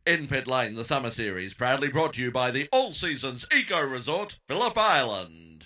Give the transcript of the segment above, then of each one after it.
In Pit Lane, the Summer Series, proudly brought to you by the All Seasons Eco Resort, Phillip Island.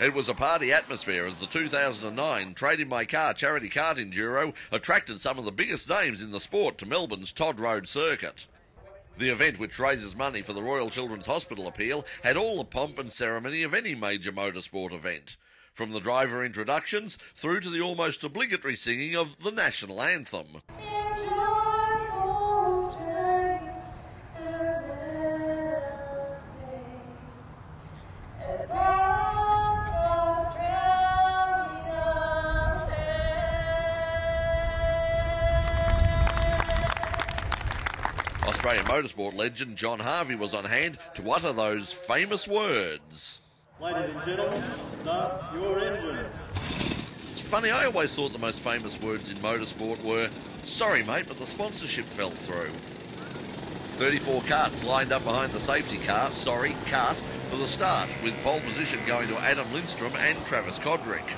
It was a party atmosphere as the 2009 Trade in My Car charity Kart Enduro attracted some of the biggest names in the sport to Melbourne's Todd Road circuit. The event, which raises money for the Royal Children's Hospital appeal, had all the pomp and ceremony of any major motorsport event, from the driver introductions through to the almost obligatory singing of the national anthem. Australian motorsport legend John Harvey was on hand to utter those famous words. Ladies and gentlemen, start your engine. It's funny, I always thought the most famous words in motorsport were, sorry mate, but the sponsorship fell through. 34 karts lined up behind the safety car, Kart, for the start, with pole position going to Adam Lindstrom and Travis Kodrick.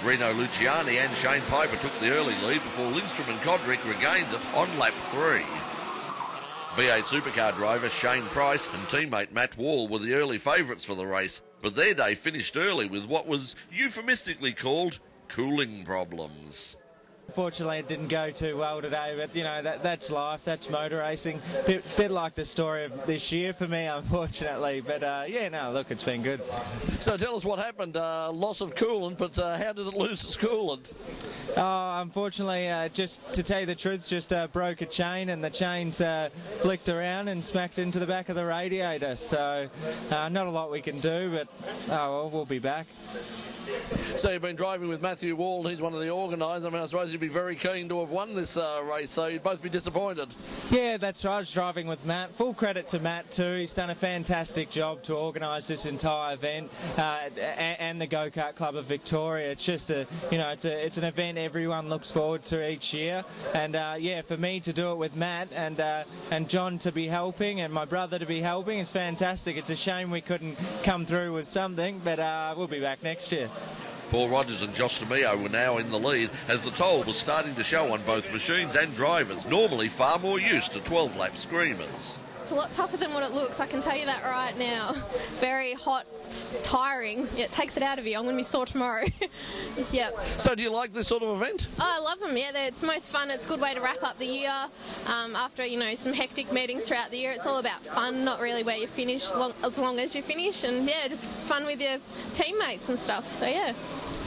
Reno Luciani and Shane Piper took the early lead before Lindstrom and Kodrick regained it on lap 3. V8 Supercar driver Shane Price and teammate Matt Wall were the early favourites for the race, but their day finished early with what was euphemistically called cooling problems. Unfortunately, it didn't go too well today, but, you know, that's life, that's motor racing. Bit like the story of this year for me, unfortunately. But, yeah, no, look, it's been good. So tell us what happened. Loss of coolant, but how did it lose its coolant? Unfortunately, just to tell you the truth, just broke a chain, and the chain's flicked around and smacked into the back of the radiator. So not a lot we can do, but, well, we'll be back. So you've been driving with Matthew Wall, he's one of the organisers. I mean, I suppose you'd be very keen to have won this race, so you'd both be disappointed. Yeah, that's right. I was driving with Matt. Full credit to Matt too. He's done a fantastic job to organise this entire event and the Go-Kart Club of Victoria. It's just it's an event everyone looks forward to each year. And yeah, for me to do it with Matt and John to be helping and my brother to be helping, it's fantastic. It's a shame we couldn't come through with something, but we'll be back next year. Paul Rogers and Josh DeMeo were now in the lead as the toll was starting to show on both machines and drivers, normally far more used to 12-lap screamers. It's a lot tougher than what it looks, I can tell you that right now. Very hot, tiring. Yeah, it takes it out of you. I'm going to be sore tomorrow. Yep. So do you like this sort of event? Oh, I love them, yeah. It's the most fun. It's a good way to wrap up the year. After, you know, some hectic meetings throughout the year, it's all about fun, not really where you finish, as long as you finish. And, yeah, just fun with your teammates and stuff. So, yeah.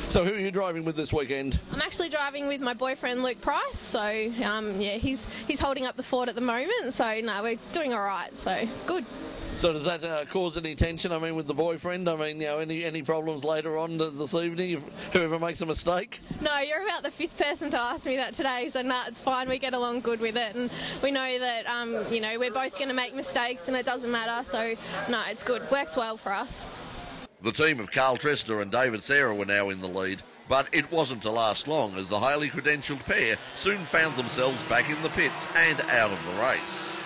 So who are you driving with this weekend? I'm actually driving with my boyfriend Luke Price, so yeah, he's holding up the fort at the moment, so no, we're doing all right, so it's good. So does that cause any tension, I mean, with the boyfriend? I mean, you know, any problems later on this evening if whoever makes a mistake? No, you're about the 5th person to ask me that today, so nah, it's fine, we get along good with it, and we know that, you know, we're both going to make mistakes and it doesn't matter, so no, it's good, works well for us. The team of Carl Trester and David Serra were now in the lead, but it wasn't to last long as the highly credentialed pair soon found themselves back in the pits and out of the race.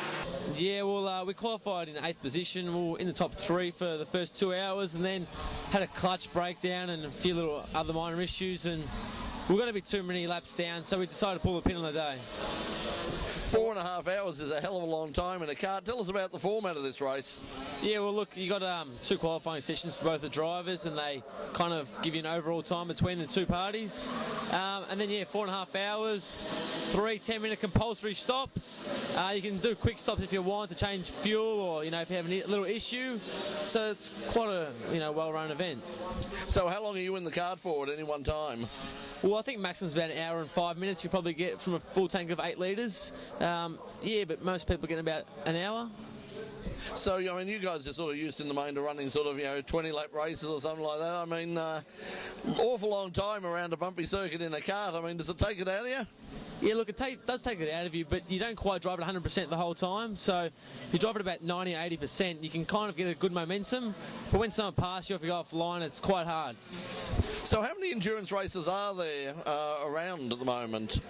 Yeah, well, we qualified in 8th position. We were in the top 3 for the first 2 hours and then had a clutch breakdown and a few little other minor issues, and we were going to be too many laps down, so we decided to pull the pin on the day. 4.5 hours is a hell of a long time in a kart. Tell us about the format of this race. Yeah, well, look, you got 2 qualifying sessions for both the drivers, and they kind of give you an overall time between the 2 parties. And then, yeah, 4.5 hours, 3 10-minute compulsory stops. You can do quick stops if you want to change fuel, or, you know, if you have a little issue. So it's quite a, you know, well-run event. So how long are you in the kart for at any one time? Well, I think maximum's about 1 hour and 5 minutes. You probably get from a full tank of 8 litres. Yeah, but most people get about an hour. So, I mean, you guys are sort of used in the main to running sort of, 20-lap races or something like that. I mean, awful long time around a bumpy circuit in a kart. I mean, does it take it out of you? Yeah, look, it does take it out of you, but you don't quite drive it 100% the whole time. So if you drive it about 90 or 80%, you can kind of get a good momentum. But when someone passes you, if you go offline, it's quite hard. So how many endurance races are there around at the moment?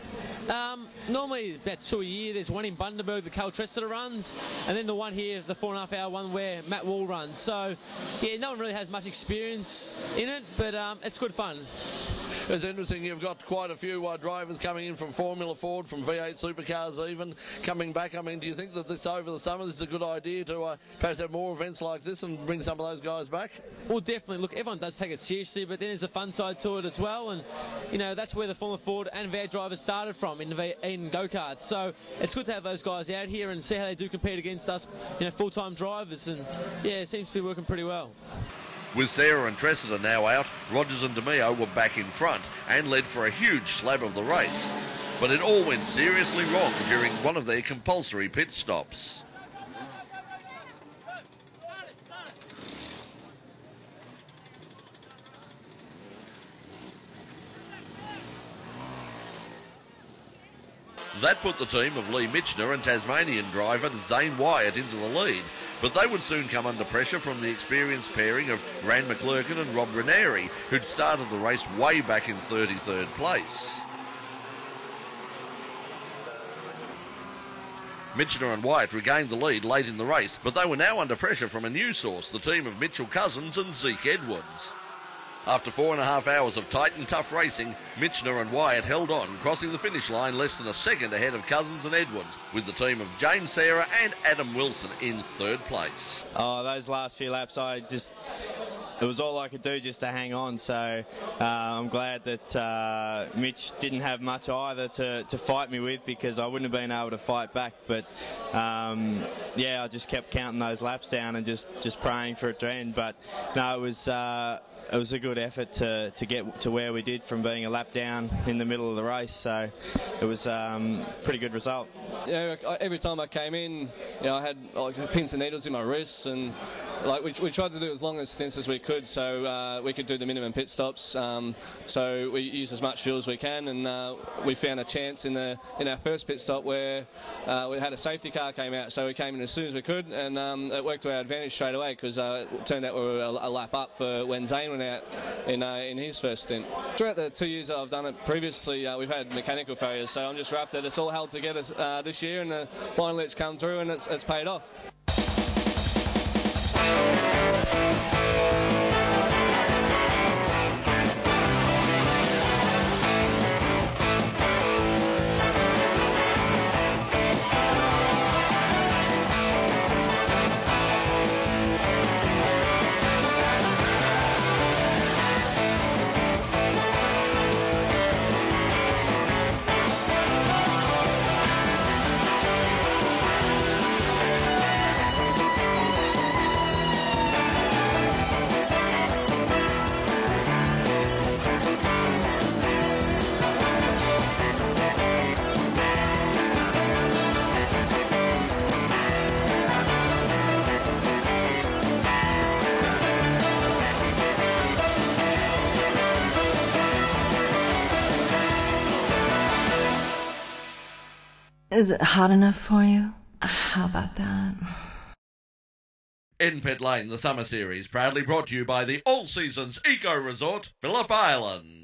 Normally about 2 a year. There's one in Bundaberg that Carl Trester runs, and then the one here, the 4.5 hour one where Matt Wall runs. So yeah, no one really has much experience in it, but it's good fun. It's interesting, you've got quite a few drivers coming in from Formula Ford, from V8 Supercars even, coming back. I mean, do you think that this over the summer, this is a good idea to perhaps have more events like this and bring some of those guys back? Well, definitely. Look, everyone does take it seriously, but then there's a fun side to it as well, and, that's where the Formula Ford and V8 drivers started from, in Go-Karts. So it's good to have those guys out here and see how they do compete against us, full-time drivers, and, yeah, it seems to be working pretty well. With Sarah and Tressida now out, Rogers and DeMeo were back in front and led for a huge slab of the race. But it all went seriously wrong during one of their compulsory pit stops. That put the team of Lee Mitchner and Tasmanian driver Zane Wyatt into the lead, but they would soon come under pressure from the experienced pairing of Grant McClurkin and Rob Ranieri, who'd started the race way back in 33rd place. Mitchner and Wyatt regained the lead late in the race, but they were now under pressure from a new source, the team of Mitchell Cousins and Zeke Edwards. After 4.5 hours of tight and tough racing, Mitchner and Wyatt held on, crossing the finish line less than a second ahead of Cousins and Edwards, with the team of James Sarah and Adam Wilson in third place. Oh, those last few laps, it was all I could do just to hang on, so I'm glad that Mitch didn't have much either to fight me with, because I wouldn't have been able to fight back. But I just kept counting those laps down and just praying for it to end. But no, it was a good effort to get to where we did from being a lap down in the middle of the race, so it was a pretty good result. Yeah, every time I came in, I had pins and needles in my wrists, and we tried to do as long a stints as we could, so we could do the minimum pit stops. So we used as much fuel as we can, and we found a chance in our first pit stop where we had a safety car came out, so we came in as soon as we could, and it worked to our advantage straight away, because it turned out we were a lap up for when Zane went out in his first stint. Throughout the 2 years that I've done it previously, we've had mechanical failures, so I'm just wrapped that it's all held together this year, and finally it's come through and it's paid off. Is it hot enough for you? How about that? In Pit Lane, the Summer Series, proudly brought to you by the All Seasons Eco Resort, Phillip Island.